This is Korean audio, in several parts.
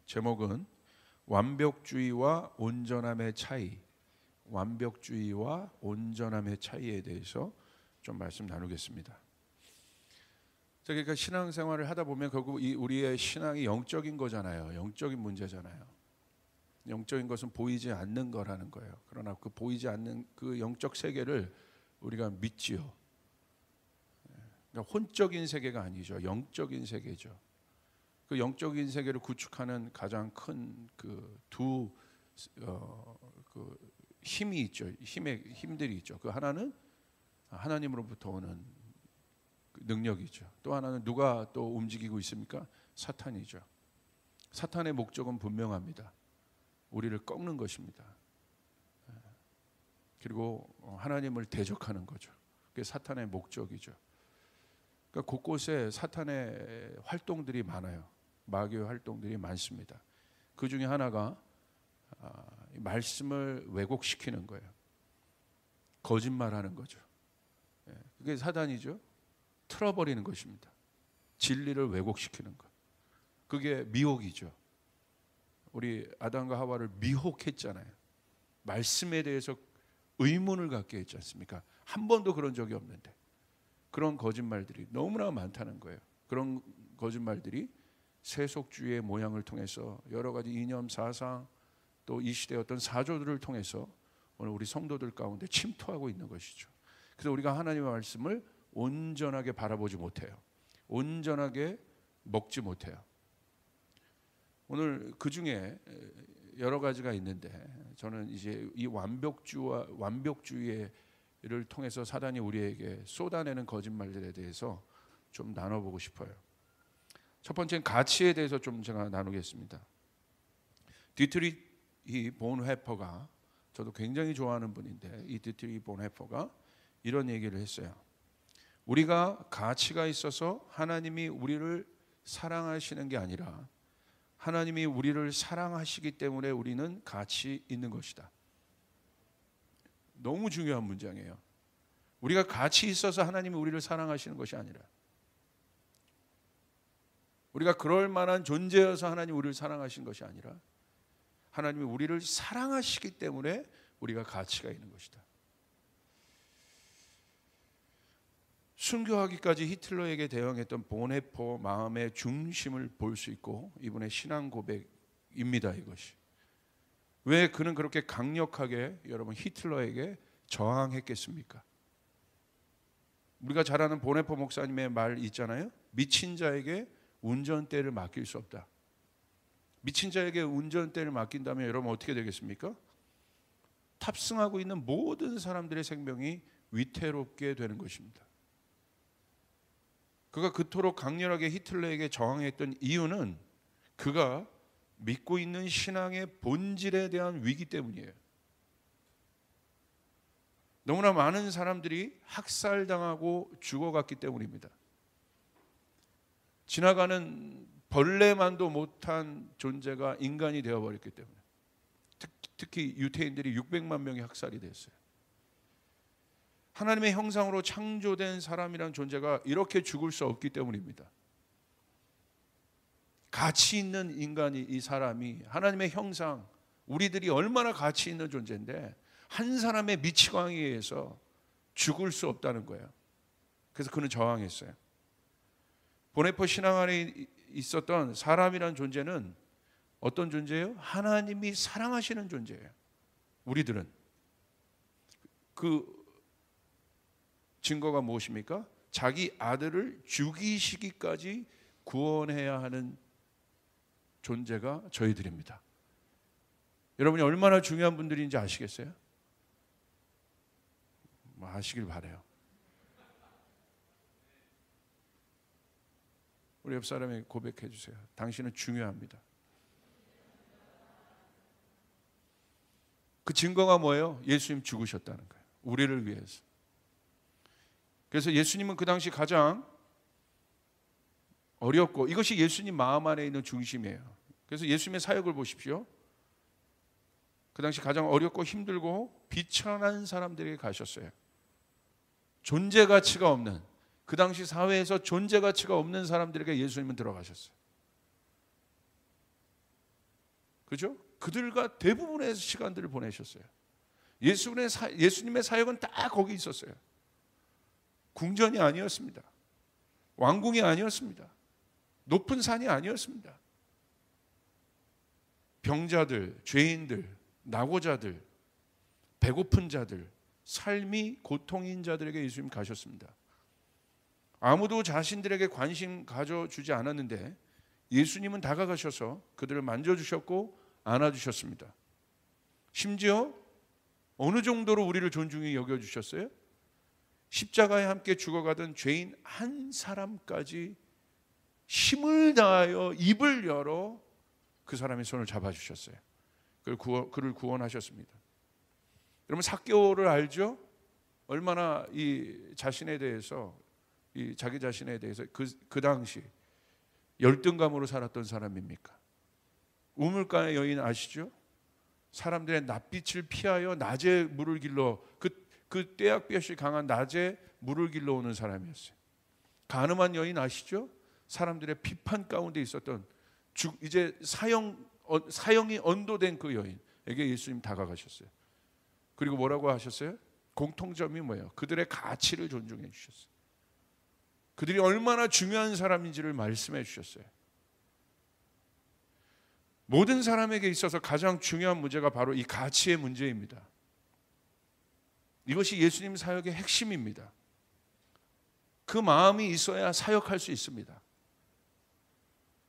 제목은 완벽주의와 온전함의 차이, 완벽주의와 온전함의 차이에 대해서 좀 말씀 나누겠습니다. 그러니까 신앙생활을 하다 보면 결국 우리의 신앙이 영적인 거잖아요. 영적인 문제잖아요. 영적인 것은 보이지 않는 거라는 거예요. 그러나 그 보이지 않는 그 영적 세계를 우리가 믿지요. 그러니까 혼적인 세계가 아니죠. 영적인 세계죠. 그 영적인 세계를 구축하는 가장 큰 그 두 힘이 있죠. 힘들이 있죠. 그 하나는 하나님으로부터 오는 능력이죠. 또 하나는 누가 또 움직이고 있습니까? 사탄이죠. 사탄의 목적은 분명합니다. 우리를 꺾는 것입니다. 그리고 하나님을 대적하는 거죠. 그게 사탄의 목적이죠. 그러니까 곳곳에 사탄의 활동들이 많아요. 마귀의 활동들이 많습니다. 그 중에 하나가 말씀을 왜곡시키는 거예요. 거짓말하는 거죠. 그게 사단이죠. 틀어버리는 것입니다. 진리를 왜곡시키는 것. 그게 미혹이죠. 우리 아담과 하와를 미혹했잖아요. 말씀에 대해서 의문을 갖게 했지 않습니까? 한 번도 그런 적이 없는데 그런 거짓말들이 너무나 많다는 거예요. 그런 거짓말들이 세속주의의 모양을 통해서 여러 가지 이념, 사상, 또 이 시대의 어떤 사조들을 통해서 오늘 우리 성도들 가운데 침투하고 있는 것이죠. 그래서 우리가 하나님의 말씀을 온전하게 바라보지 못해요. 온전하게 먹지 못해요. 오늘 그 중에 여러 가지가 있는데 저는 이제 이 완벽주의를 통해서 사단이 우리에게 쏟아내는 거짓말들에 대해서 좀 나눠보고 싶어요. 첫 번째는 가치에 대해서 좀 제가 나누겠습니다. 디트리히 본헤퍼가, 저도 굉장히 좋아하는 분인데 이 디트리히 본헤퍼가 이런 얘기를 했어요. 우리가 가치가 있어서 하나님이 우리를 사랑하시는 게 아니라 하나님이 우리를 사랑하시기 때문에 우리는 가치 있는 것이다. 너무 중요한 문장이에요. 우리가 가치 있어서 하나님이 우리를 사랑하시는 것이 아니라 우리가 그럴 만한 존재여서 하나님이 우리를 사랑하신 것이 아니라 하나님이 우리를 사랑하시기 때문에 우리가 가치가 있는 것이다. 순교하기까지 히틀러에게 대응했던 본헤퍼 마음의 중심을 볼 수 있고 이분의 신앙 고백입니다. 이것이 왜 그는 그렇게 강력하게 여러분 히틀러에게 저항했겠습니까? 우리가 잘 아는 본헤퍼 목사님의 말 있잖아요. 미친 자에게 운전대를 맡길 수 없다. 미친 자에게 운전대를 맡긴다면 여러분 어떻게 되겠습니까? 탑승하고 있는 모든 사람들의 생명이 위태롭게 되는 것입니다. 그가 그토록 강렬하게 히틀러에게 저항했던 이유는 그가 믿고 있는 신앙의 본질에 대한 위기 때문이에요. 너무나 많은 사람들이 학살당하고 죽어갔기 때문입니다. 지나가는 벌레만도 못한 존재가 인간이 되어버렸기 때문에 특히 유태인들이 600만 명이 학살이 됐어요. 하나님의 형상으로 창조된 사람이란 존재가 이렇게 죽을 수 없기 때문입니다. 가치 있는 인간이 이 사람이 하나님의 형상, 우리들이 얼마나 가치 있는 존재인데 한 사람의 미치광이에 의해서 죽을 수 없다는 거예요. 그래서 그는 저항했어요. 본헤퍼 신앙 안에 있었던 사람이란 존재는 어떤 존재예요? 하나님이 사랑하시는 존재예요. 우리들은 그 증거가 무엇입니까? 자기 아들을 죽이시기까지 구원해야 하는 존재가 저희들입니다. 여러분이 얼마나 중요한 분들인지 아시겠어요? 아시길 바라요. 우리 옆 사람에게 고백해 주세요. 당신은 중요합니다. 그 증거가 뭐예요? 예수님 죽으셨다는 거예요. 우리를 위해서. 그래서 예수님은 그 당시 가장 어렵고 이것이 예수님 마음 안에 있는 중심이에요. 그래서 예수님의 사역을 보십시오. 그 당시 가장 어렵고 힘들고 비천한 사람들에게 가셨어요. 존재 가치가 없는, 그 당시 사회에서 존재 가치가 없는 사람들에게 예수님은 들어가셨어요. 그죠? 그들과 대부분의 시간들을 보내셨어요. 예수님의 사역은 다 거기 있었어요. 궁전이 아니었습니다. 왕궁이 아니었습니다. 높은 산이 아니었습니다. 병자들, 죄인들, 낙오자들, 배고픈 자들, 삶이 고통인 자들에게 예수님 가셨습니다. 아무도 자신들에게 관심 가져주지 않았는데 예수님은 다가가셔서 그들을 만져주셨고 안아주셨습니다. 심지어 어느 정도로 우리를 존중히 여겨주셨어요? 십자가에 함께 죽어가던 죄인 한 사람까지 힘을 다하여 입을 열어 그 사람의 손을 잡아주셨어요. 그를 구원하셨습니다. 여러분 삭개오를 알죠? 얼마나 이 자신에 대해서 이 자기 자신에 대해서 그 당시 열등감으로 살았던 사람입니까? 우물가의 여인 아시죠? 사람들의 낯빛을 피하여 낮에 물을 길러 그 떼약볕이 강한 낮에 물을 길러 오는 사람이었어요. 간음한 여인 아시죠? 사람들의 비판 가운데 있었던 이제 사형이 언도된 그 여인에게 예수님 다가가셨어요. 그리고 뭐라고 하셨어요? 공통점이 뭐예요? 그들의 가치를 존중해 주셨어요. 그들이 얼마나 중요한 사람인지를 말씀해 주셨어요. 모든 사람에게 있어서 가장 중요한 문제가 바로 이 가치의 문제입니다. 이것이 예수님 사역의 핵심입니다. 그 마음이 있어야 사역할 수 있습니다.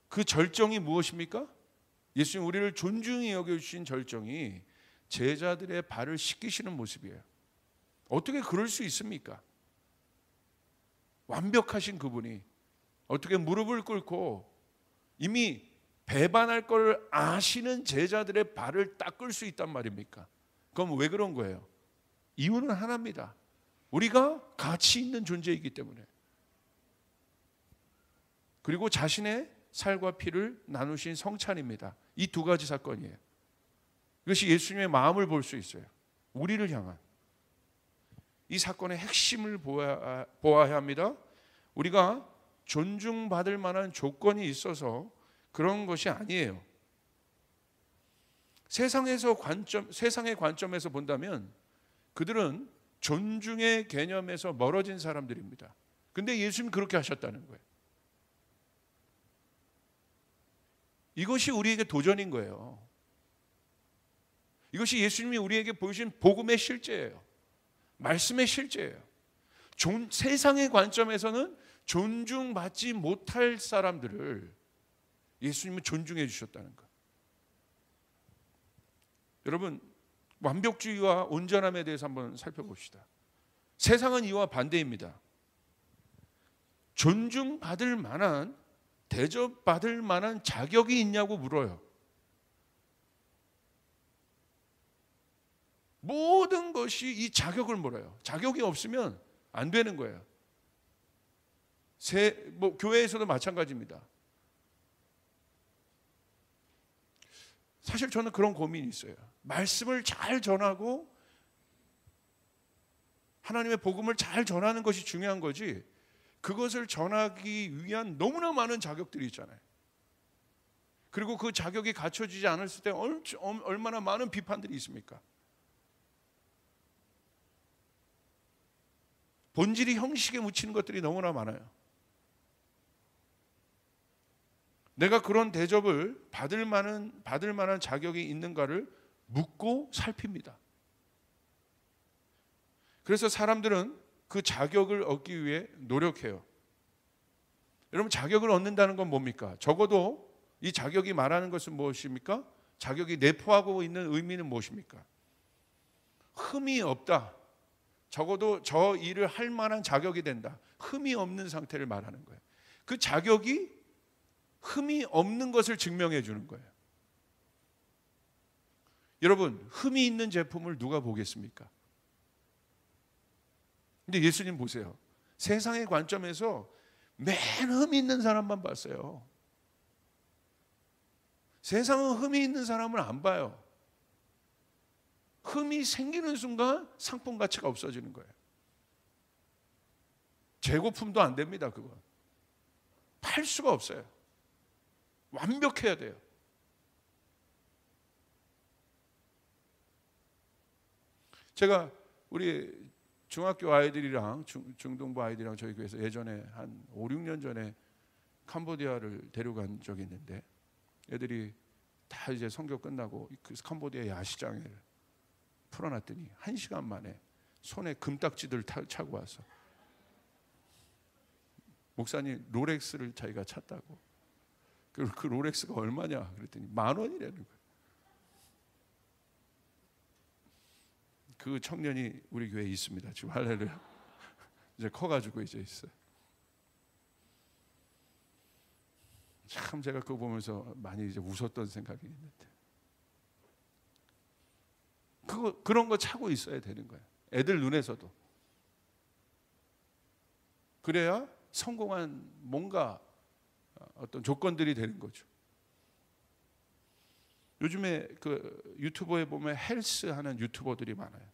그 절정이 무엇입니까? 예수님 우리를 존중히 여겨주신 절정이 제자들의 발을 씻기시는 모습이에요. 어떻게 그럴 수 있습니까? 완벽하신 그분이 어떻게 무릎을 꿇고 이미 배반할 걸 아시는 제자들의 발을 닦을 수 있단 말입니까? 그럼 왜 그런 거예요? 이유는 하나입니다. 우리가 가치 있는 존재이기 때문에. 그리고 자신의 살과 피를 나누신 성찬입니다. 이 두 가지 사건이에요. 이것이 예수님의 마음을 볼 수 있어요. 우리를 향한. 이 사건의 핵심을 보아야 합니다. 우리가 존중받을 만한 조건이 있어서 그런 것이 아니에요. 세상의 관점에서 본다면 그들은 존중의 개념에서 멀어진 사람들입니다. 근데 예수님이 그렇게 하셨다는 거예요. 이것이 우리에게 도전인 거예요. 이것이 예수님이 우리에게 보여주신 복음의 실제예요. 말씀의 실제예요. 세상의 관점에서는 존중받지 못할 사람들을 예수님은 존중해 주셨다는 것. 여러분 완벽주의와 온전함에 대해서 한번 살펴봅시다. 세상은 이와 반대입니다. 존중받을 만한, 대접받을 만한 자격이 있냐고 물어요. 모든 것이 이 자격을 물어요. 자격이 없으면 안 되는 거예요. 교회에서도 마찬가지입니다. 사실 저는 그런 고민이 있어요. 말씀을 잘 전하고 하나님의 복음을 잘 전하는 것이 중요한 거지, 그것을 전하기 위한 너무나 많은 자격들이 있잖아요. 그리고 그 자격이 갖춰지지 않았을 때 얼마나 많은 비판들이 있습니까? 본질이 형식에 묻히는 것들이 너무나 많아요. 내가 그런 대접을 받을 만한 자격이 있는가를 묻고 살핍니다. 그래서 사람들은 그 자격을 얻기 위해 노력해요. 여러분 자격을 얻는다는 건 뭡니까? 적어도 이 자격이 말하는 것은 무엇입니까? 자격이 내포하고 있는 의미는 무엇입니까? 흠이 없다. 적어도 저 일을 할 만한 자격이 된다. 흠이 없는 상태를 말하는 거예요. 그 자격이 흠이 없는 것을 증명해 주는 거예요. 여러분 흠이 있는 제품을 누가 보겠습니까? 근데 예수님 보세요. 세상의 관점에서 맨 흠이 있는 사람만 봤어요. 세상은 흠이 있는 사람을 안 봐요. 흠이 생기는 순간 상품 가치가 없어지는 거예요. 재고품도 안 됩니다. 그건 팔 수가 없어요. 완벽해야 돼요. 제가 우리 중학교 아이들이랑 중동부 아이들이랑 저희 교회에서 예전에 한 5, 6년 전에 캄보디아를 데려간 적이 있는데, 애들이 다 이제 선교 끝나고 그 캄보디아 야시장에 풀어놨더니 1시간 만에 손에 금딱지들 차고 와서, 목사님 롤렉스를 자기가 찼다고. 그 롤렉스가 얼마냐 그랬더니 10,000원이라는 거예요. 그 청년이 우리 교회에 있습니다. 지금 할렐루야. 이제 커가지고 이제 있어요. 참 제가 그거 보면서 많이 이제 웃었던 생각이 있는데, 그런 거 차고 있어야 되는 거예요. 애들 눈에서도. 그래야 성공한 뭔가 어떤 조건들이 되는 거죠. 요즘에 그 유튜버에 보면 헬스 하는 유튜버들이 많아요.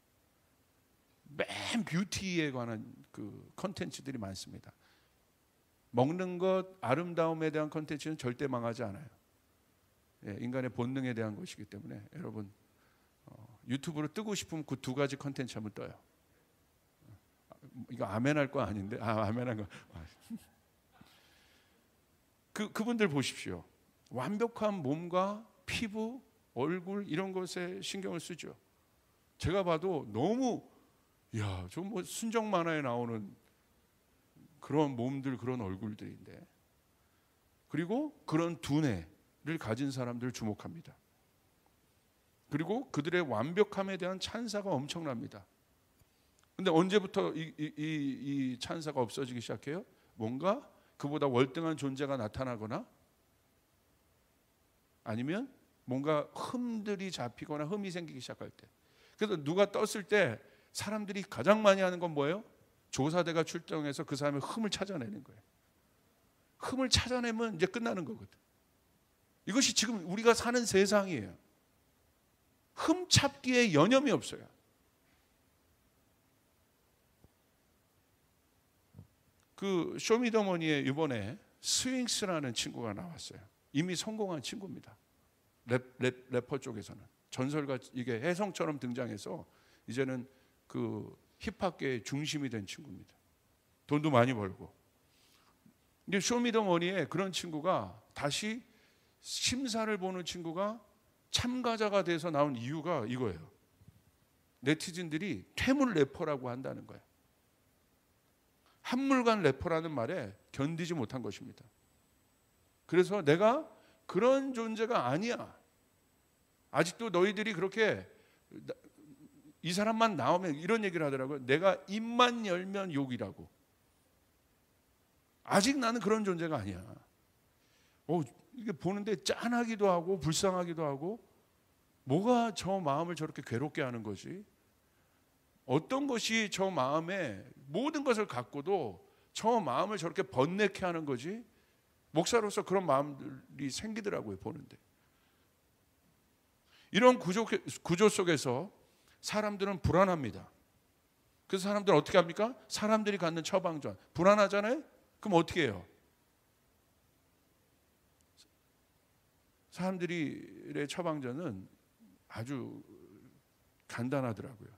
맨 뷰티에 관한 그 컨텐츠들이 많습니다. 먹는 것, 아름다움에 대한 컨텐츠는 절대 망하지 않아요. 예, 인간의 본능에 대한 것이기 때문에 여러분 유튜브로 뜨고 싶으면 그 2가지 컨텐츠 한번 떠요. 이거 아멘 할 거 아닌데, 아멘 한 거. 그분들 보십시오. 완벽한 몸과 피부, 얼굴 이런 것에 신경을 쓰죠. 제가 봐도 너무 저 뭐 순정 만화에 나오는 그런 몸들, 그런 얼굴들인데, 그리고 그런 두뇌를 가진 사람들 주목합니다. 그리고 그들의 완벽함에 대한 찬사가 엄청납니다. 근데 언제부터 이 찬사가 없어지기 시작해요? 뭔가 그보다 월등한 존재가 나타나거나, 아니면 뭔가 흠들이 잡히거나 흠이 생기기 시작할 때. 그래서 누가 떴을 때 사람들이 가장 많이 하는 건 뭐예요? 조사대가 출동해서 그 사람의 흠을 찾아내는 거예요. 흠을 찾아내면 이제 끝나는 거거든. 이것이 지금 우리가 사는 세상이에요. 흠 찾기에 여념이 없어요. 그 쇼미더머니에 이번에 스윙스라는 친구가 나왔어요. 이미 성공한 친구입니다. 래퍼 쪽에서는 전설가, 이게 혜성처럼 등장해서 이제는 그 힙합계의 중심이 된 친구입니다. 돈도 많이 벌고. 근데 쇼미더머니에 그런 친구가 다시 심사를 보는 친구가 참가자가 돼서 나온 이유가 이거예요. 네티즌들이 퇴물 래퍼라고 한다는 거예요. 한물간 래퍼라는 말에 견디지 못한 것입니다. 그래서 내가 그런 존재가 아니야. 아직도 너희들이 그렇게 이 사람만 나오면 이런 얘기를 하더라고요. 내가 입만 열면 욕이라고. 아직 나는 그런 존재가 아니야. 이게 보는데 짠하기도 하고 불쌍하기도 하고, 뭐가 저 마음을 저렇게 괴롭게 하는 거지? 어떤 것이 저 마음에 모든 것을 갖고도 저 마음을 저렇게 번뇌케 하는 거지? 목사로서 그런 마음들이 생기더라고요, 보는데. 이런 구조 속에서 사람들은 불안합니다. 그래서 사람들은 어떻게 합니까? 사람들이 갖는 처방전. 불안하잖아요? 그럼 어떻게 해요? 사람들의 처방전은 아주 간단하더라고요.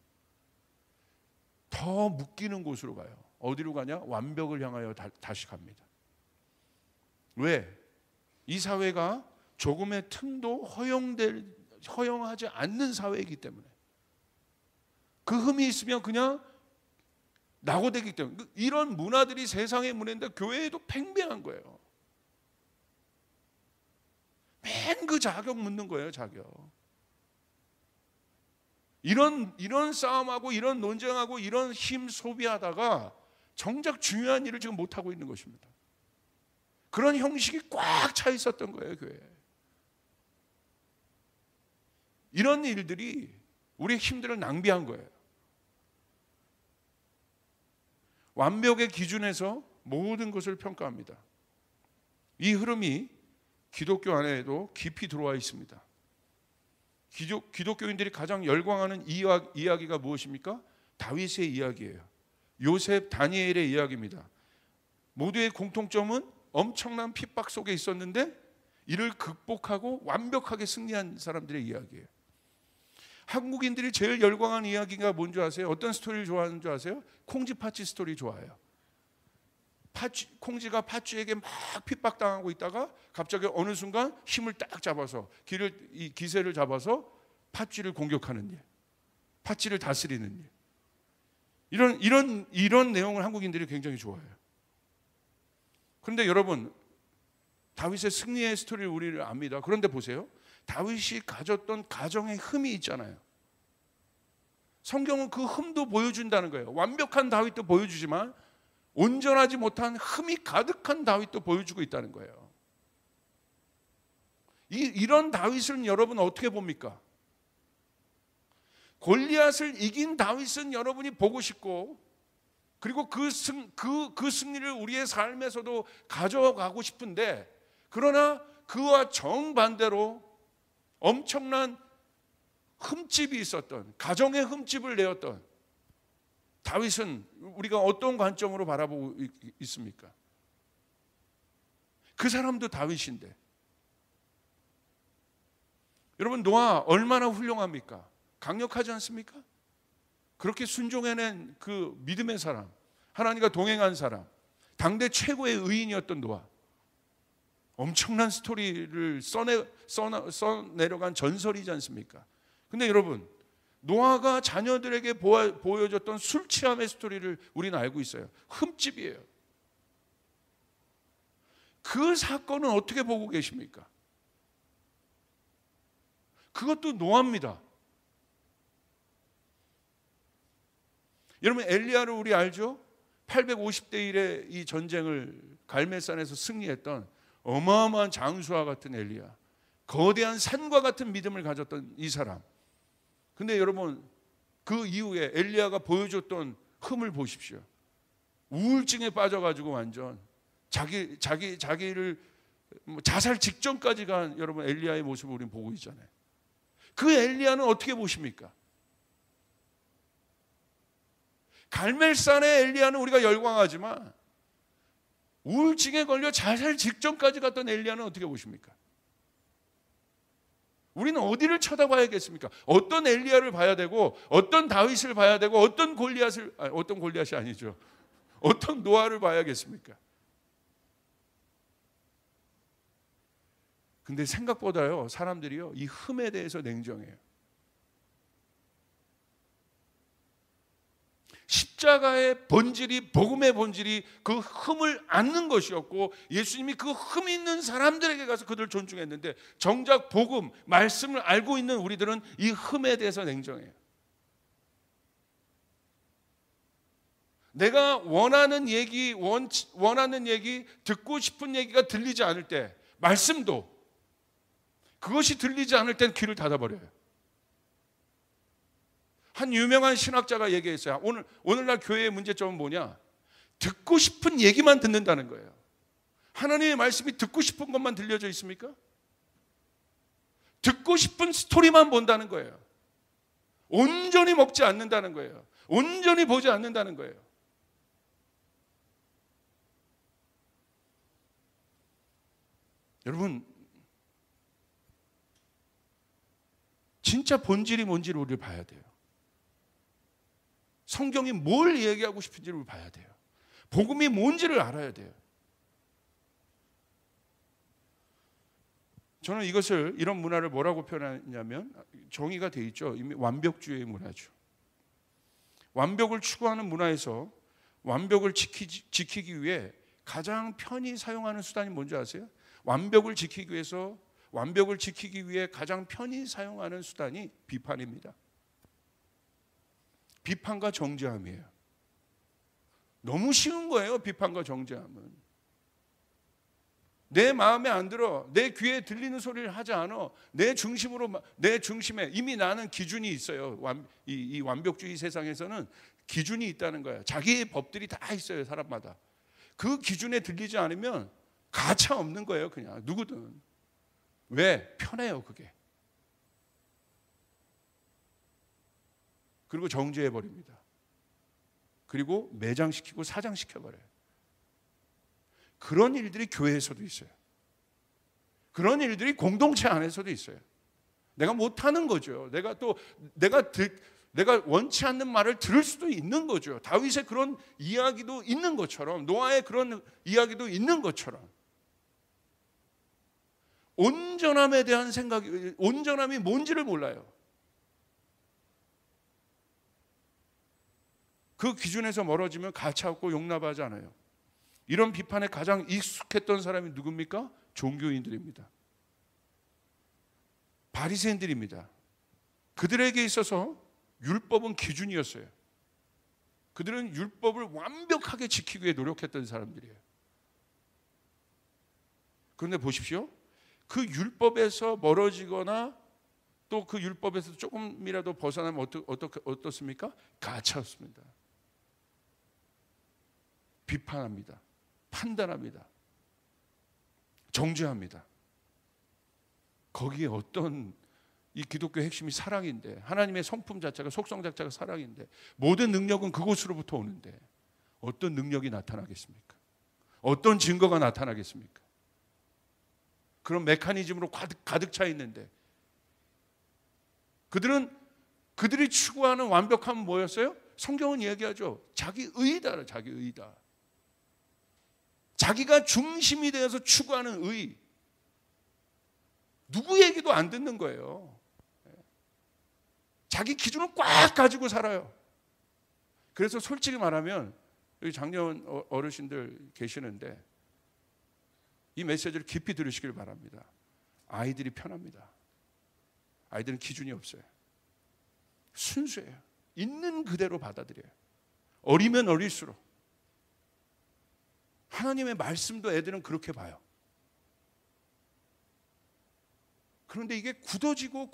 더 묶이는 곳으로 가요. 어디로 가냐? 완벽을 향하여 다시 갑니다. 왜? 이 사회가 조금의 틈도 허용하지 않는 사회이기 때문에. 그 흠이 있으면 그냥 낙오되기 때문에. 이런 문화들이 세상의 문화인데 교회에도 팽배한 거예요. 맨 그 자격 묻는 거예요, 자격. 이런 싸움하고 이런 논쟁하고 이런 힘 소비하다가 정작 중요한 일을 지금 못하고 있는 것입니다. 그런 형식이 꽉 차 있었던 거예요, 교회에. 이런 일들이 우리의 힘들을 낭비한 거예요. 완벽의 기준에서 모든 것을 평가합니다. 이 흐름이 기독교 안에도 깊이 들어와 있습니다. 기독교인들이 가장 열광하는 이야기가 무엇입니까? 다윗의 이야기예요. 요셉, 다니엘의 이야기입니다. 모두의 공통점은 엄청난 핍박 속에 있었는데 이를 극복하고 완벽하게 승리한 사람들의 이야기예요. 한국인들이 제일 열광하는 이야기가 뭔지 아세요? 어떤 스토리를 좋아하는 줄 아세요? 콩쥐 팥쥐 스토리 좋아해요. 콩쥐가 팥쥐에게 막 핍박당하고 있다가 갑자기 어느 순간 힘을 딱 잡아서 이 기세를 잡아서 팥쥐를 공격하는 일, 팥쥐를 다스리는 일. 이런 내용을 한국인들이 굉장히 좋아해요. 그런데 여러분, 다윗의 승리의 스토리를 우리를 압니다. 그런데 보세요. 다윗이 가졌던 가정의 흠이 있잖아요. 성경은 그 흠도 보여준다는 거예요. 완벽한 다윗도 보여주지만 온전하지 못한 흠이 가득한 다윗도 보여주고 있다는 거예요. 이런 다윗은 여러분 어떻게 봅니까? 골리앗을 이긴 다윗은 여러분이 보고 싶고, 그리고 그 승리를 우리의 삶에서도 가져가고 싶은데, 그러나 그와 정반대로 엄청난 흠집이 있었던, 가정의 흠집을 내었던 다윗은 우리가 어떤 관점으로 바라보고 있습니까? 그 사람도 다윗인데. 여러분, 노아 얼마나 훌륭합니까? 강력하지 않습니까? 그렇게 순종해낸 그 믿음의 사람, 하나님과 동행한 사람, 당대 최고의 의인이었던 노아. 엄청난 스토리를 써내려간 전설이지 않습니까? 근데 여러분, 노아가 자녀들에게 보여줬던 술 취함의 스토리를 우리는 알고 있어요. 흠집이에요. 그 사건은 어떻게 보고 계십니까? 그것도 노아입니다. 여러분, 엘리야를 우리 알죠? 850대 1의 이 전쟁을 갈멜산에서 승리했던 어마어마한 장수와 같은 엘리야, 거대한 산과 같은 믿음을 가졌던 이 사람. 근데 여러분, 그 이후에 엘리야가 보여줬던 흠을 보십시오. 우울증에 빠져가지고 완전 자기를 자살 직전까지 간 여러분 엘리야의 모습을 우리는 보고 있잖아요. 그 엘리야는 어떻게 보십니까? 갈멜산의 엘리야는 우리가 열광하지만 우울증에 걸려 자살 직전까지 갔던 엘리야는 어떻게 보십니까? 우리는 어디를 쳐다봐야겠습니까? 어떤 엘리야를 봐야 되고, 어떤 다윗을 봐야 되고, 어떤 골리앗이 아니죠. 어떤 노아를 봐야겠습니까? 근데 생각보다요, 사람들이요, 이 흠에 대해서 냉정해요. 십자가의 본질이, 복음의 본질이 그 흠을 안는 것이었고, 예수님이 그 흠이 있는 사람들에게 가서 그들을 존중했는데, 정작 복음, 말씀을 알고 있는 우리들은 이 흠에 대해서 냉정해요. 내가 원하는 얘기, 듣고 싶은 얘기가 들리지 않을 때, 말씀도 그것이 들리지 않을 땐 귀를 닫아버려요. 한 유명한 신학자가 얘기했어요. 오늘날 교회의 문제점은 뭐냐? 듣고 싶은 얘기만 듣는다는 거예요. 하나님의 말씀이 듣고 싶은 것만 들려져 있습니까? 듣고 싶은 스토리만 본다는 거예요. 온전히 먹지 않는다는 거예요. 온전히 보지 않는다는 거예요. 여러분, 진짜 본질이 뭔지를 우리를 봐야 돼요. 성경이 뭘 얘기하고 싶은지를 봐야 돼요. 복음이 뭔지를 알아야 돼요. 저는 이런 문화를 뭐라고 표현하냐면, 정의가 돼 있죠. 이미 완벽주의의 문화죠. 완벽을 추구하는 문화에서 완벽을 지키기 위해 가장 편히 사용하는 수단이 뭔지 아세요? 완벽을 지키기 위해 가장 편히 사용하는 수단이 비판입니다. 비판과 정죄함이에요. 너무 쉬운 거예요, 비판과 정죄함은. 내 마음에 안 들어, 내 귀에 들리는 소리를 하지 않아. 내 중심에 이미 나는 기준이 있어요. 이 완벽주의 세상에서는 기준이 있다는 거예요. 자기의 법들이 다 있어요, 사람마다. 그 기준에 들리지 않으면 가차 없는 거예요, 그냥 누구든. 왜? 편해요, 그게. 그리고 정죄해버립니다. 그리고 매장시키고 사장시켜버려요. 그런 일들이 교회에서도 있어요. 그런 일들이 공동체 안에서도 있어요. 내가 못하는 거죠. 내가 원치 않는 말을 들을 수도 있는 거죠. 다윗의 그런 이야기도 있는 것처럼, 노아의 그런 이야기도 있는 것처럼, 온전함에 대한 생각이, 온전함이 뭔지를 몰라요. 그 기준에서 멀어지면 가차없고 용납하지 않아요. 이런 비판에 가장 익숙했던 사람이 누굽니까? 종교인들입니다. 바리새인들입니다. 그들에게 있어서 율법은 기준이었어요. 그들은 율법을 완벽하게 지키기 위해 노력했던 사람들이에요. 그런데 보십시오. 그 율법에서 멀어지거나 또 그 율법에서 조금이라도 벗어나면 어떻습니까? 가차없습니다. 비판합니다. 판단합니다. 정죄합니다. 거기에 어떤, 이 기독교의 핵심이 사랑인데, 하나님의 성품 자체가, 속성 자체가 사랑인데, 모든 능력은 그곳으로부터 오는데 어떤 능력이 나타나겠습니까? 어떤 증거가 나타나겠습니까? 그런 메커니즘으로 가득 차 있는데, 그들이 추구하는 완벽함은 뭐였어요? 성경은 얘기하죠. 자기 의다, 자기 의다. 자기가 중심이 되어서 추구하는 의. 누구 얘기도 안 듣는 거예요. 자기 기준을 꽉 가지고 살아요. 그래서 솔직히 말하면 여기 장년 어르신들 계시는데 이 메시지를 깊이 들으시길 바랍니다. 아이들이 편합니다. 아이들은 기준이 없어요. 순수해요. 있는 그대로 받아들여요. 어리면 어릴수록. 하나님의 말씀도 애들은 그렇게 봐요. 그런데 이게 굳어지고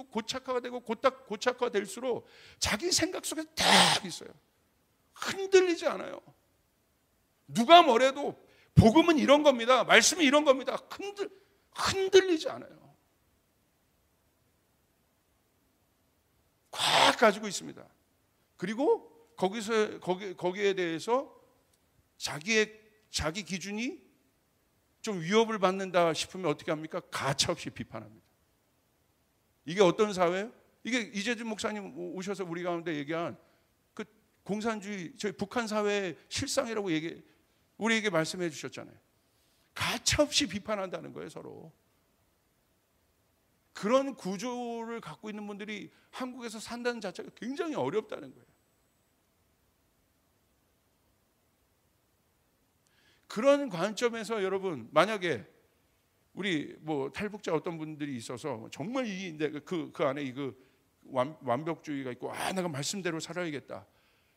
고착화가 되고 고착화가 될수록 자기 생각 속에 딱 있어요. 흔들리지 않아요. 누가 뭐래도 복음은 이런 겁니다. 말씀은 이런 겁니다. 흔들리지 않아요. 꽉 가지고 있습니다. 그리고 거기에 대해서 자기 기준이 좀 위협을 받는다 싶으면 어떻게 합니까? 가차없이 비판합니다. 이게 어떤 사회예요? 이게 이재준 목사님 오셔서 우리 가운데 얘기한 그 공산주의, 저희 북한 사회의 실상이라고 우리에게 말씀해 주셨잖아요. 가차없이 비판한다는 거예요, 서로. 그런 구조를 갖고 있는 분들이 한국에서 산다는 자체가 굉장히 어렵다는 거예요. 그런 관점에서 여러분, 만약에 우리 탈북자 어떤 분들이 있어서 정말 그 안에 완벽주의가 있고, 내가 말씀대로 살아야겠다.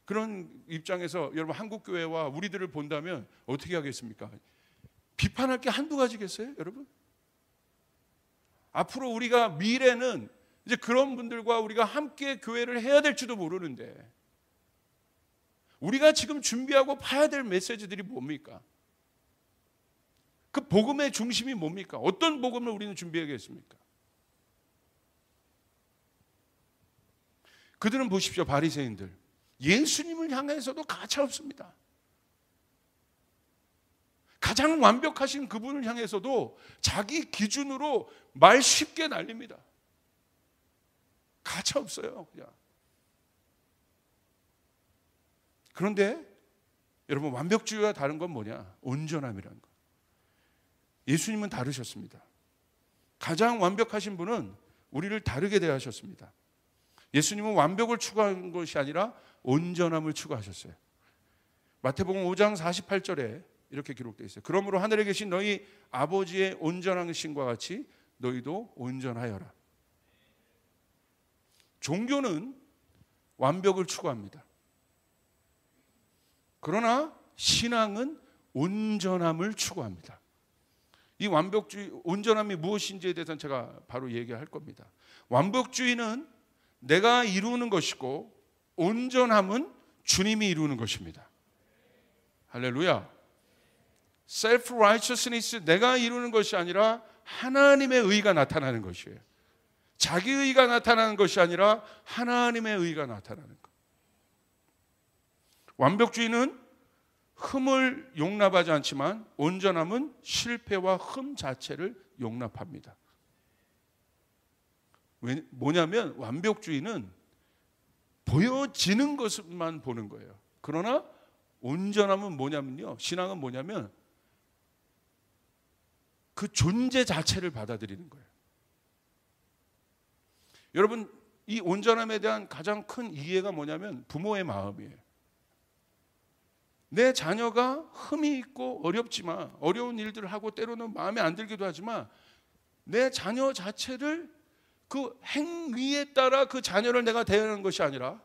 그런 입장에서 여러분 한국 교회와 우리들을 본다면 어떻게 하겠습니까? 비판할 게 한두 가지겠어요, 여러분? 앞으로 우리가 미래는 이제 그런 분들과 우리가 함께 교회를 해야 될지도 모르는데, 우리가 지금 준비하고 봐야 될 메시지들이 뭡니까? 그 복음의 중심이 뭡니까? 어떤 복음을 우리는 준비하겠습니까? 그들은 보십시오, 바리새인들. 예수님을 향해서도 가차없습니다. 가장 완벽하신 그분을 향해서도 자기 기준으로 말 쉽게 날립니다. 가차없어요, 그냥. 그런데 여러분, 완벽주의와 다른 건 뭐냐? 온전함이라는 거. 예수님은 다르셨습니다. 가장 완벽하신 분은 우리를 다르게 대하셨습니다. 예수님은 완벽을 추구한 것이 아니라 온전함을 추구하셨어요. 마태복음 5장 48절에 이렇게 기록되어 있어요. 그러므로 하늘에 계신 너희 아버지의 온전하심과 같이 너희도 온전하여라. 종교는 완벽을 추구합니다. 그러나 신앙은 온전함을 추구합니다. 이 완벽주의, 온전함이 무엇인지에 대해서는 제가 바로 얘기할 겁니다. 완벽주의는 내가 이루는 것이고, 온전함은 주님이 이루는 것입니다. 할렐루야. self-righteousness, 내가 이루는 것이 아니라 하나님의 의가 나타나는 것이에요. 자기 의가 나타나는 것이 아니라 하나님의 의가 나타나는 것. 완벽주의는 흠을 용납하지 않지만, 온전함은 실패와 흠 자체를 용납합니다. 뭐냐면 완벽주의는 보여지는 것만 보는 거예요. 그러나 온전함은 뭐냐면요, 신앙은 뭐냐면 그 존재 자체를 받아들이는 거예요. 여러분, 이 온전함에 대한 가장 큰 이해가 뭐냐면 부모의 마음이에요. 내 자녀가 흠이 있고 어렵지만, 어려운 일들을 하고 때로는 마음에 안 들기도 하지만, 내 자녀 자체를 그 행위에 따라 그 자녀를 내가 대하는 것이 아니라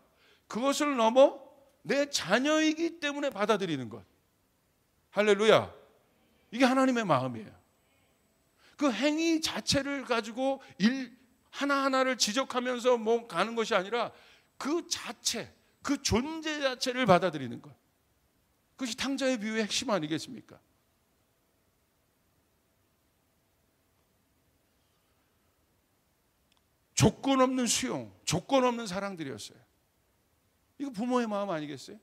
그것을 넘어 내 자녀이기 때문에 받아들이는 것. 할렐루야. 이게 하나님의 마음이에요. 그 행위 자체를 가지고 하나하나를 지적하면서 뭐 가는 것이 아니라 그 자체, 그 존재 자체를 받아들이는 것. 그것이 탕자의 비유의 핵심 아니겠습니까? 조건 없는 수용, 조건 없는 사랑들이었어요. 이거 부모의 마음 아니겠어요?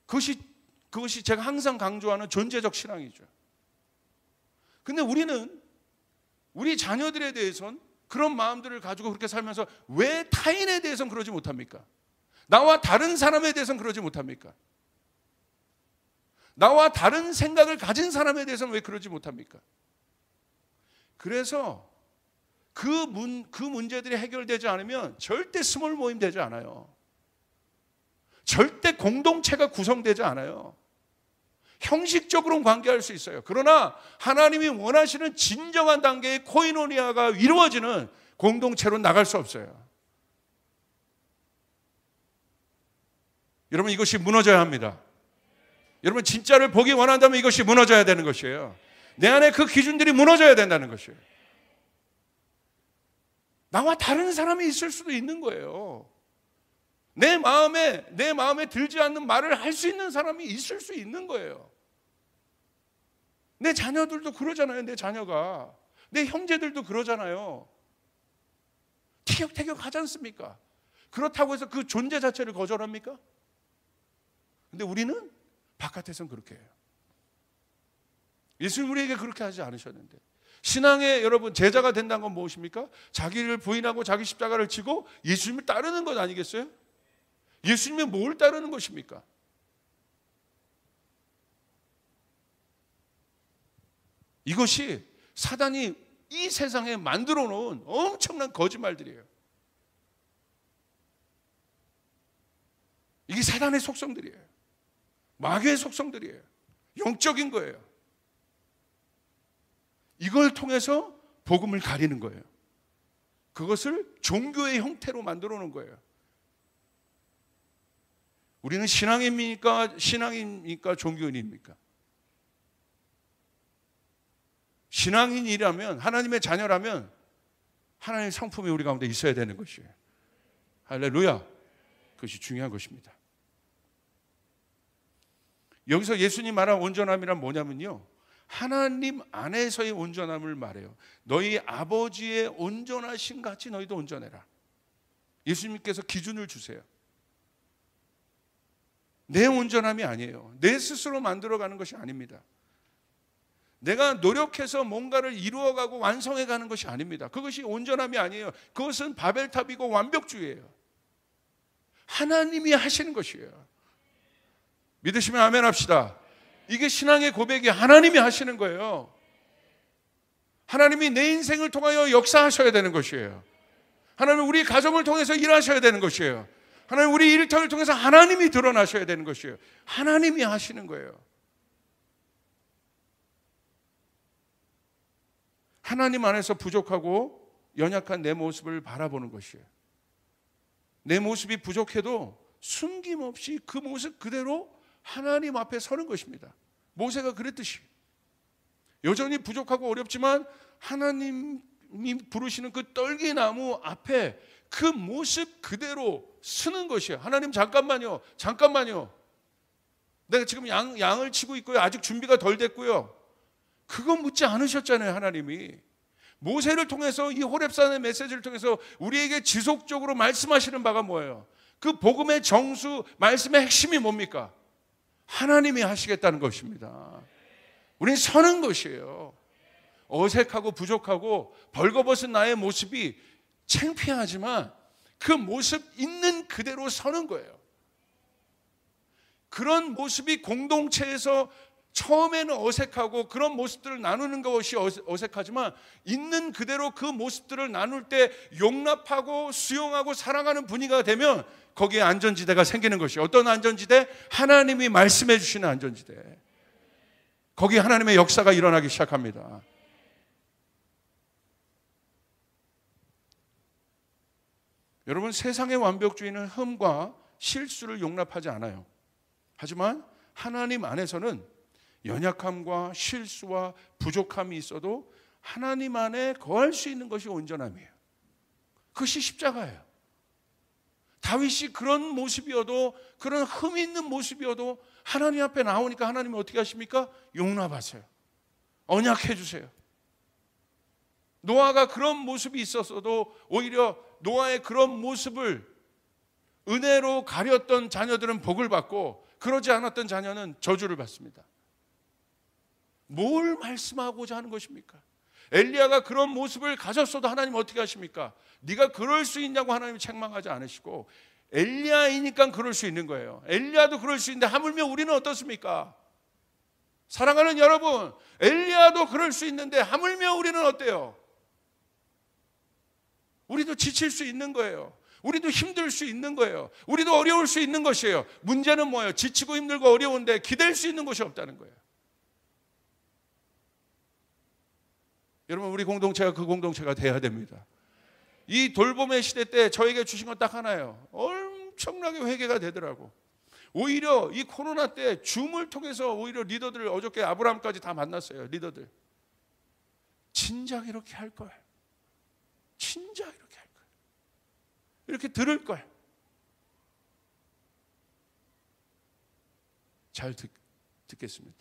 그것이 제가 항상 강조하는 존재적 신앙이죠. 근데 우리는 우리 자녀들에 대해서는 그런 마음들을 가지고 그렇게 살면서 왜 타인에 대해서는 그러지 못합니까? 나와 다른 사람에 대해서는 그러지 못합니까? 나와 다른 생각을 가진 사람에 대해서는 왜 그러지 못합니까? 그래서 그 문제들이 해결되지 않으면 절대 스몰 모임 되지 않아요. 절대 공동체가 구성되지 않아요. 형식적으로는 관계할 수 있어요. 그러나 하나님이 원하시는 진정한 단계의 코이노니아가 이루어지는 공동체로 나갈 수 없어요. 여러분, 이것이 무너져야 합니다. 여러분, 진짜를 보기 원한다면 이것이 무너져야 되는 것이에요. 내 안에 그 기준들이 무너져야 된다는 것이에요. 나와 다른 사람이 있을 수도 있는 거예요. 내 마음에 들지 않는 말을 할 수 있는 사람이 있을 수 있는 거예요. 내 자녀들도 그러잖아요. 내 자녀가. 내 형제들도 그러잖아요. 티격태격 하지 않습니까? 그렇다고 해서 그 존재 자체를 거절합니까? 근데 우리는 바깥에서는 그렇게 해요. 예수님 우리에게 그렇게 하지 않으셨는데, 신앙의 여러분 제자가 된다는 건 무엇입니까? 자기를 부인하고 자기 십자가를 지고 예수님을 따르는 것 아니겠어요? 예수님이 뭘 따르는 것입니까? 이것이 사단이 이 세상에 만들어 놓은 엄청난 거짓말들이에요. 이게 사단의 속성들이에요. 마귀의 속성들이에요. 영적인 거예요. 이걸 통해서 복음을 가리는 거예요. 그것을 종교의 형태로 만들어 놓은 거예요. 우리는 신앙인입니까? 종교인입니까? 신앙인이라면, 하나님의 자녀라면 하나님의 성품이 우리 가운데 있어야 되는 것이에요. 할렐루야. 그것이 중요한 것입니다. 여기서 예수님 말한 온전함이란 뭐냐면요, 하나님 안에서의 온전함을 말해요. 너희 아버지의 온전하신 같이 너희도 온전해라. 예수님께서 기준을 주세요. 내 온전함이 아니에요. 내 스스로 만들어가는 것이 아닙니다. 내가 노력해서 뭔가를 이루어가고 완성해가는 것이 아닙니다. 그것이 온전함이 아니에요. 그것은 바벨탑이고 완벽주의예요. 하나님이 하시는 것이에요. 믿으시면 아멘 합시다. 이게 신앙의 고백이 하나님이 하시는 거예요. 하나님이 내 인생을 통하여 역사하셔야 되는 것이에요. 하나님은 우리 가정을 통해서 일하셔야 되는 것이에요. 하나님 우리 일터를 통해서 하나님이 드러나셔야 되는 것이에요. 하나님이 하시는 거예요. 하나님 안에서 부족하고 연약한 내 모습을 바라보는 것이에요. 내 모습이 부족해도 숨김없이 그 모습 그대로 하나님 앞에 서는 것입니다. 모세가 그랬듯이 여전히 부족하고 어렵지만 하나님이 부르시는 그 떨기나무 앞에 그 모습 그대로 서는 것이에요. 하나님 잠깐만요. 내가 지금 양을 치고 있고요. 아직 준비가 덜 됐고요. 그거 묻지 않으셨잖아요. 하나님이 모세를 통해서 이 호렙산의 메시지를 통해서 우리에게 지속적으로 말씀하시는 바가 뭐예요? 그 복음의 정수, 말씀의 핵심이 뭡니까? 하나님이 하시겠다는 것입니다. 우리는 서는 것이에요. 어색하고 부족하고 벌거벗은 나의 모습이 창피하지만 그 모습 있는 그대로 서는 거예요. 그런 모습이 공동체에서 처음에는 어색하고 그런 모습들을 나누는 것이 어색하지만 있는 그대로 그 모습들을 나눌 때 용납하고 수용하고 사랑하는 분위기가 되면 거기에 안전지대가 생기는 것이, 어떤 안전지대? 하나님이 말씀해 주시는 안전지대. 거기에 하나님의 역사가 일어나기 시작합니다. 여러분, 세상의 완벽주의는 흠과 실수를 용납하지 않아요. 하지만 하나님 안에서는 연약함과 실수와 부족함이 있어도 하나님 안에 거할 수 있는 것이 온전함이에요. 그것이 십자가예요. 다윗이 그런 모습이어도, 그런 흠이 있는 모습이어도 하나님 앞에 나오니까 하나님이 어떻게 하십니까? 용납하세요. 언약해 주세요. 노아가 그런 모습이 있었어도 오히려 노아의 그런 모습을 은혜로 가렸던 자녀들은 복을 받고 그러지 않았던 자녀는 저주를 받습니다. 뭘 말씀하고자 하는 것입니까? 엘리야가 그런 모습을 가졌어도 하나님 어떻게 하십니까? 네가 그럴 수 있냐고 하나님이 책망하지 않으시고, 엘리야이니까 그럴 수 있는 거예요. 엘리야도 그럴 수 있는데 하물며 우리는 어떻습니까? 사랑하는 여러분, 엘리야도 그럴 수 있는데 하물며 우리는 어때요? 우리도 지칠 수 있는 거예요. 우리도 힘들 수 있는 거예요. 우리도 어려울 수 있는 것이에요. 문제는 뭐예요? 지치고 힘들고 어려운데 기댈 수 있는 곳이 없다는 거예요. 여러분, 우리 공동체가 그 공동체가 돼야 됩니다. 이 돌봄의 시대 때 저에게 주신 건 딱 하나예요. 엄청나게 회개가 되더라고. 오히려 이 코로나 때 줌을 통해서 오히려 리더들을, 어저께 아브라함까지 다 만났어요. 리더들. 진작 이렇게 할 걸. 진작 이렇게 할 걸. 이렇게 들을 걸. 잘 듣겠습니다.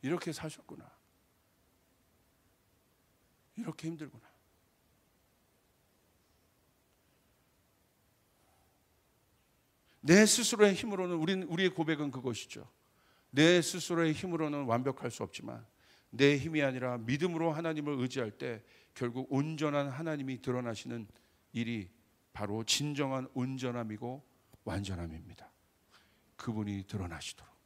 이렇게 사셨구나. 이렇게 힘들구나. 내 스스로의 힘으로는, 우리의 고백은 그것이죠. 내 스스로의 힘으로는 완벽할 수 없지만 내 힘이 아니라 믿음으로 하나님을 의지할 때 결국 온전한 하나님이 드러나시는 일이 바로 진정한 온전함이고 완전함입니다. 그분이 드러나시도록.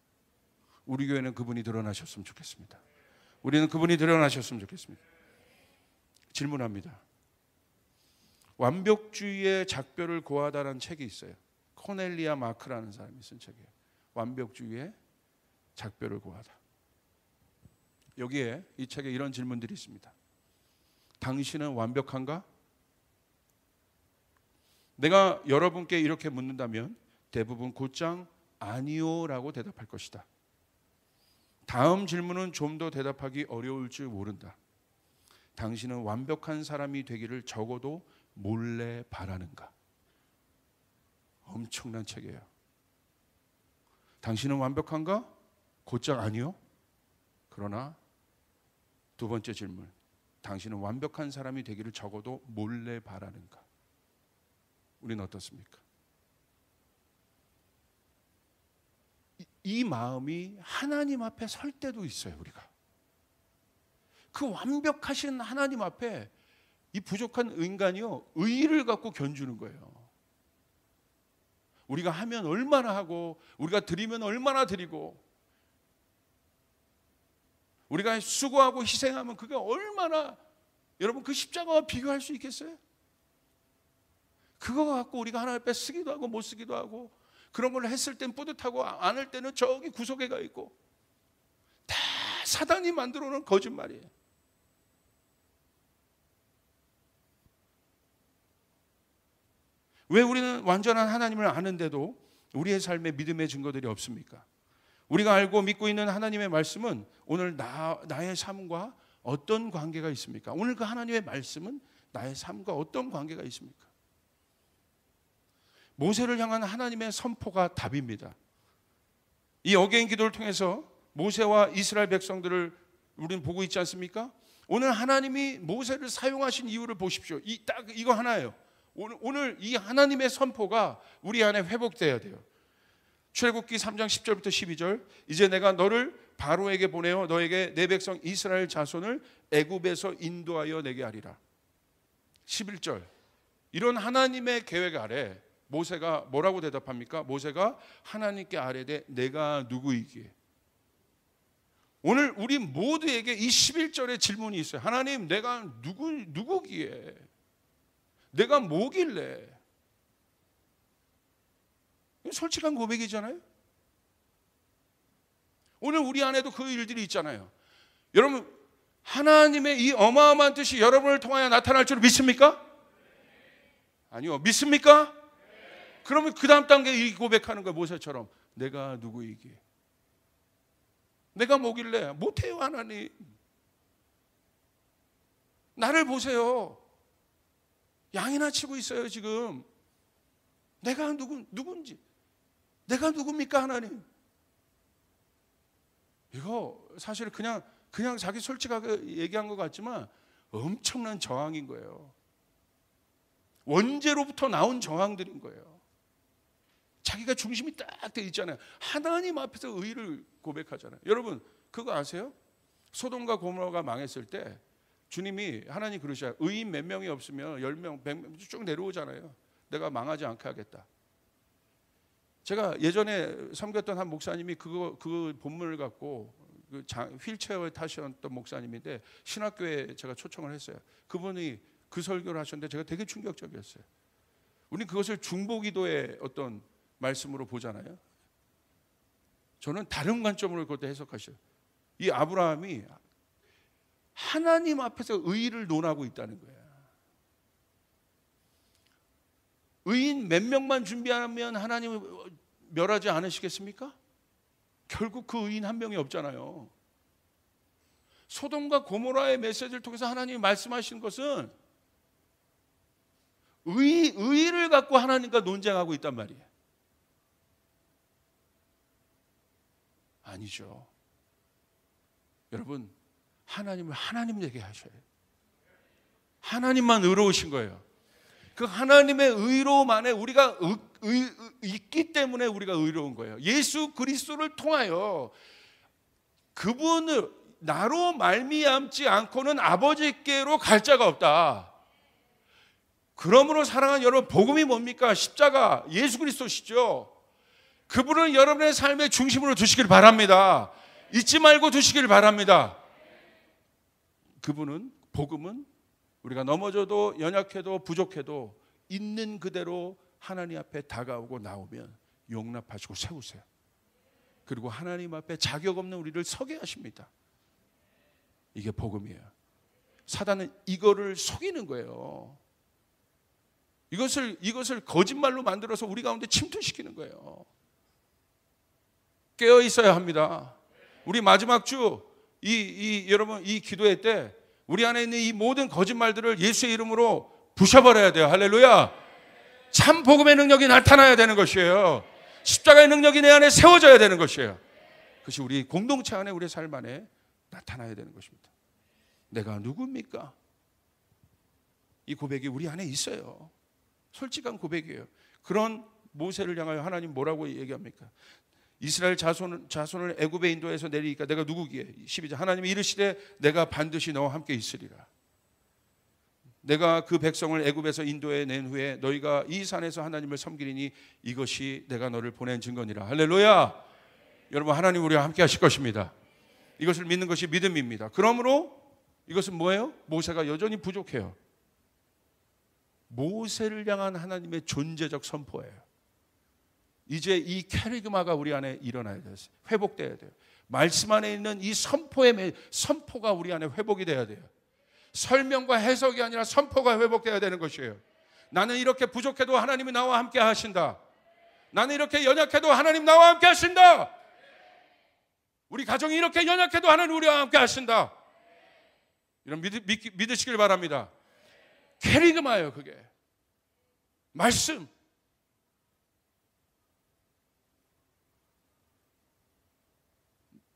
우리 교회는 그분이 드러나셨으면 좋겠습니다. 우리는 그분이 드러나셨으면 좋겠습니다. 질문합니다. 완벽주의의 작별을 고하다라는 책이 있어요. 코넬리아 마크라는 사람이 쓴 책이에요. 완벽주의의 작별을 고하다. 여기에, 이 책에 이런 질문들이 있습니다. 당신은 완벽한가? 내가 여러분께 이렇게 묻는다면 대부분 곧장 아니요라고 대답할 것이다. 다음 질문은 좀 더 대답하기 어려울 줄 모른다. 당신은 완벽한 사람이 되기를 적어도 몰래 바라는가? 엄청난 책이에요. 당신은 완벽한가? 곧장 아니요. 그러나 두 번째 질문, 당신은 완벽한 사람이 되기를 적어도 몰래 바라는가? 우리는 어떻습니까? 이 마음이 하나님 앞에 설 때도 있어요. 우리가 그 완벽하신 하나님 앞에 이 부족한 인간이요, 의의를 갖고 견주는 거예요. 우리가 하면 얼마나 하고, 우리가 드리면 얼마나 드리고, 우리가 수고하고 희생하면 그게 얼마나, 여러분, 그 십자가와 비교할 수 있겠어요? 그거 갖고 우리가 하나님 앞에 쓰기도 하고 못 쓰기도 하고, 그런 걸 했을 땐 뿌듯하고 안 할 때는 저기 구석에 가 있고, 다 사단이 만들어 놓은 거짓말이에요. 왜 우리는 완전한 하나님을 아는데도 우리의 삶에 믿음의 증거들이 없습니까? 우리가 알고 믿고 있는 하나님의 말씀은 오늘 나의 삶과 어떤 관계가 있습니까? 오늘 그 하나님의 말씀은 나의 삶과 어떤 관계가 있습니까? 모세를 향한 하나님의 선포가 답입니다. 이 어게인 기도를 통해서 모세와 이스라엘 백성들을 우리는 보고 있지 않습니까? 오늘 하나님이 모세를 사용하신 이유를 보십시오. 딱 이거 하나예요. 오늘 이 하나님의 선포가 우리 안에 회복돼야 돼요. 출애굽기 3장 10절부터 12절. 이제 내가 너를 바로에게 보내어 너에게 내 백성 이스라엘 자손을 애굽에서 인도하여 내게 하리라. 11절. 이런 하나님의 계획 아래 모세가 뭐라고 대답합니까? 모세가 하나님께 아뢰되 내가 누구이기에. 오늘 우리 모두에게 이 11절의 질문이 있어요. 하나님, 내가 누구기에? 내가 뭐길래? 솔직한 고백이잖아요. 오늘 우리 안에도 그 일들이 있잖아요. 여러분, 하나님의 이 어마어마한 뜻이 여러분을 통하여 나타날 줄 믿습니까? 아니요. 믿습니까? 그러면 그 다음 단계에 이 고백하는 거예요. 모세처럼. 내가 누구이기에. 내가 뭐길래? 못해요, 하나님. 나를 보세요. 양이나 치고 있어요, 지금. 내가 누군지. 내가 누굽니까, 하나님? 이거 사실 그냥 자기 솔직하게 얘기한 것 같지만 엄청난 저항인 거예요. 원죄로부터 나온 저항들인 거예요. 자기가 중심이 딱 돼 있잖아요. 하나님 앞에서 의를 고백하잖아요. 여러분, 그거 아세요? 소돔과 고모라가 망했을 때 주님이 하나님 그러셔요. 의인 몇 명이 없으면 10명, 100명 쭉 내려오잖아요. 내가 망하지 않게 하겠다. 제가 예전에 섬겼던 한 목사님이 그 본문을 갖고 휠체어에 타셨던 목사님인데 신학교에 제가 초청을 했어요. 그분이 그 설교를 하셨는데 제가 되게 충격적이었어요. 우리는 그것을 중보기도의 어떤 말씀으로 보잖아요. 저는 다른 관점으로 그것도 해석하셔요. 이 아브라함이 하나님 앞에서 의의를 논하고 있다는 거예요. 의인 몇 명만 준비하면 하나님을 멸하지 않으시겠습니까? 결국 그 의인 한 명이 없잖아요. 소돔과 고모라의 메시지를 통해서 하나님이 말씀하신 것은 의의를 갖고 하나님과 논쟁하고 있단 말이에요. 아니죠. 여러분, 하나님을 하나님 되게 하셔야 해요. 하나님만 의로우신 거예요. 그 하나님의 의로움 안에 우리가 있기 때문에 우리가 의로운 거예요. 예수 그리스도를 통하여 그분을 나로 말미암지 않고는 아버지께로 갈 자가 없다. 그러므로 사랑하는 여러분, 복음이 뭡니까? 십자가 예수 그리스도시죠. 그분을 여러분의 삶의 중심으로 두시길 바랍니다. 잊지 말고 두시길 바랍니다. 그분은, 복음은 우리가 넘어져도 연약해도 부족해도 있는 그대로 하나님 앞에 다가오고 나오면 용납하시고 세우세요. 그리고 하나님 앞에 자격 없는 우리를 서게 하십니다. 이게 복음이에요. 사단은 이거를 속이는 거예요. 이것을 거짓말로 만들어서 우리 가운데 침투시키는 거예요. 깨어 있어야 합니다. 우리 마지막 주 여러분 이 기도회 때 우리 안에 있는 이 모든 거짓말들을 예수의 이름으로 부셔버려야 돼요. 할렐루야. 참 복음의 능력이 나타나야 되는 것이에요. 십자가의 능력이 내 안에 세워져야 되는 것이에요. 그것이 우리 공동체 안에, 우리 삶 안에 나타나야 되는 것입니다. 내가 누굽니까? 이 고백이 우리 안에 있어요. 솔직한 고백이에요. 그런 모세를 향하여 하나님 뭐라고 얘기합니까? 이스라엘 자손을 애굽에 인도해서 내리니까 내가 누구기에? 12절. 하나님이 이르시되 내가 반드시 너와 함께 있으리라. 내가 그 백성을 애굽에서 인도해 낸 후에 너희가 이 산에서 하나님을 섬기리니 이것이 내가 너를 보낸 증거니라. 할렐루야. 여러분, 하나님 우리와 함께 하실 것입니다. 이것을 믿는 것이 믿음입니다. 그러므로 이것은 뭐예요? 모세가 여전히 부족해요. 모세를 향한 하나님의 존재적 선포예요. 이제 이 캐리그마가 우리 안에 일어나야 돼요. 회복돼야 돼요. 말씀 안에 있는 이 선포가 우리 안에 회복이 돼야 돼요. 설명과 해석이 아니라 선포가 회복돼야 되는 것이에요. 나는 이렇게 부족해도 하나님이 나와 함께 하신다. 나는 이렇게 연약해도 하나님 나와 함께 하신다. 우리 가정이 이렇게 연약해도 하나님 우리와 함께 하신다. 이런 믿으시길 바랍니다. 캐리그마예요, 그게. 말씀.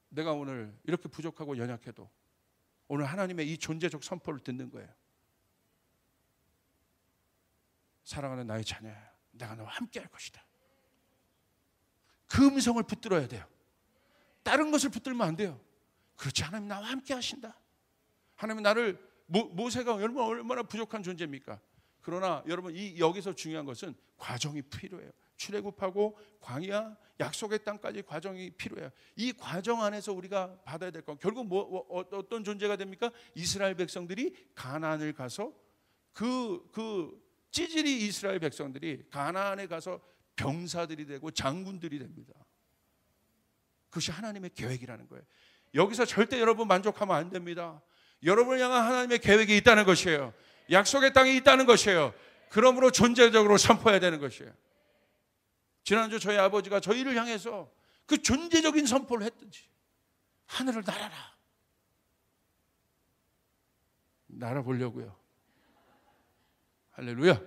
내가 오늘 이렇게 부족하고 연약해도 오늘 하나님의 이 존재적 선포를 듣는 거예요. 사랑하는 나의 자녀야, 내가 너와 함께 할 것이다. 그 음성을 붙들어야 돼요. 다른 것을 붙들면 안 돼요. 그렇지, 하나님 나와 함께 하신다. 하나님 나를, 모세가 얼마나 부족한 존재입니까? 그러나 여러분, 여기서 중요한 것은 과정이 필요해요. 출애굽하고 광야, 약속의 땅까지 과정이 필요해요. 이 과정 안에서 우리가 받아야 될 건 결국 어떤 존재가 됩니까? 이스라엘 백성들이 가나안을 가서 그 찌질이 이스라엘 백성들이 가나안에 가서 병사들이 되고 장군들이 됩니다. 그것이 하나님의 계획이라는 거예요. 여기서 절대 여러분 만족하면 안 됩니다. 여러분을 향한 하나님의 계획이 있다는 것이에요. 약속의 땅이 있다는 것이에요. 그러므로 존재적으로 선포해야 되는 것이에요. 지난주 저희 아버지가 저희를 향해서 그 존재적인 선포를 했든지, 하늘을 날아라. 날아보려고요. 할렐루야.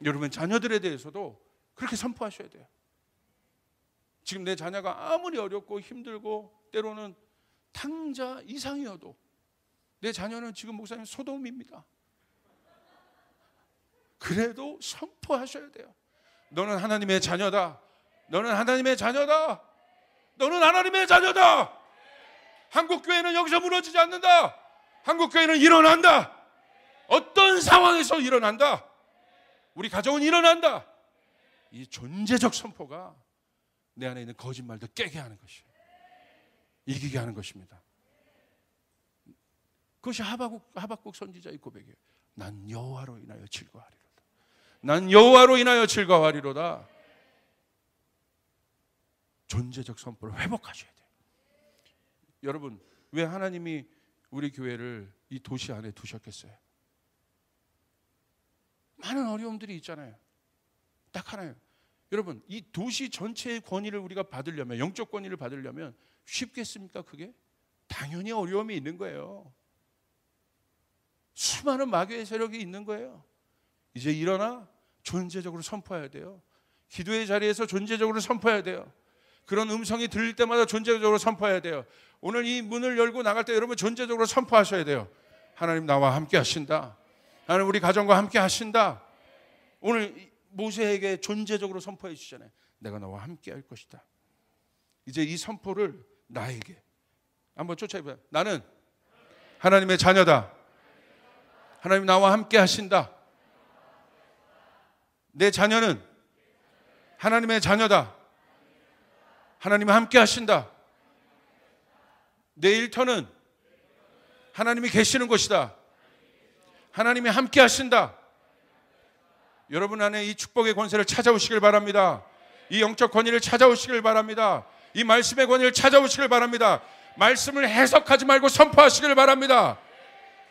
여러분, 자녀들에 대해서도 그렇게 선포하셔야 돼요. 지금 내 자녀가 아무리 어렵고 힘들고 때로는 탕자 이상이어도, 내 자녀는 지금 목사님 소돔입니다. 그래도 선포하셔야 돼요. 너는 하나님의 자녀다. 너는 하나님의 자녀다. 너는 하나님의 자녀다. 한국교회는 여기서 무너지지 않는다. 한국교회는 일어난다. 어떤 상황에서 일어난다. 우리 가정은 일어난다. 이 존재적 선포가 내 안에 있는 거짓말도 깨게 하는 것이에요. 이기게 하는 것입니다. 그것이 하박국 선지자의 고백이에요. 난 여호와로 인하여 즐거워하리로다. 난 여호와로 인하여 즐거워하리로다. 존재적 선포를 회복하셔야 돼요. 여러분, 왜 하나님이 우리 교회를 이 도시 안에 두셨겠어요? 많은 어려움들이 있잖아요. 딱 하나예요. 여러분, 이 도시 전체의 권위를 우리가 받으려면, 영적 권위를 받으려면 쉽겠습니까? 그게? 당연히 어려움이 있는 거예요. 수많은 마귀의 세력이 있는 거예요. 이제 일어나 존재적으로 선포해야 돼요. 기도의 자리에서 존재적으로 선포해야 돼요. 그런 음성이 들릴 때마다 존재적으로 선포해야 돼요. 오늘 이 문을 열고 나갈 때 여러분 존재적으로 선포하셔야 돼요. 하나님 나와 함께 하신다. 하나님 우리 가정과 함께 하신다. 오늘 모세에게 존재적으로 선포해 주시잖아요. 내가 너와 함께 할 것이다. 이제 이 선포를 나에게 한번 쫓아해봐요. 나는 하나님의 자녀다. 하나님 나와 함께 하신다. 내 자녀는 하나님의 자녀다. 하나님이 함께 하신다. 내 일터는 하나님이 계시는 곳이다. 하나님이 함께 하신다. 여러분 안에 이 축복의 권세를 찾아오시길 바랍니다. 이 영적 권위를 찾아오시길 바랍니다. 이 말씀의 권위를 찾아오시길 바랍니다. 말씀을 해석하지 말고 선포하시길 바랍니다.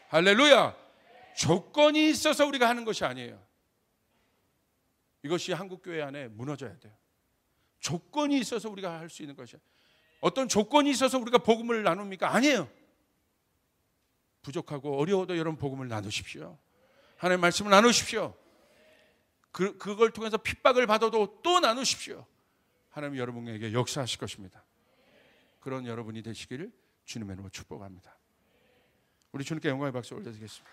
할렐루야. 조건이 있어서 우리가 하는 것이 아니에요. 이것이 한국교회 안에 무너져야 돼요. 조건이 있어서 우리가 할 수 있는 것이야. 어떤 조건이 있어서 우리가 복음을 나눕니까? 아니에요. 부족하고 어려워도 여러분 복음을 나누십시오. 하나님의 말씀을 나누십시오. 그걸 통해서 핍박을 받아도 또 나누십시오. 하나님 여러분에게 역사하실 것입니다. 그런 여러분이 되시기를 주님의 이름으로 축복합니다. 우리 주님께 영광의 박수 올려드리겠습니다.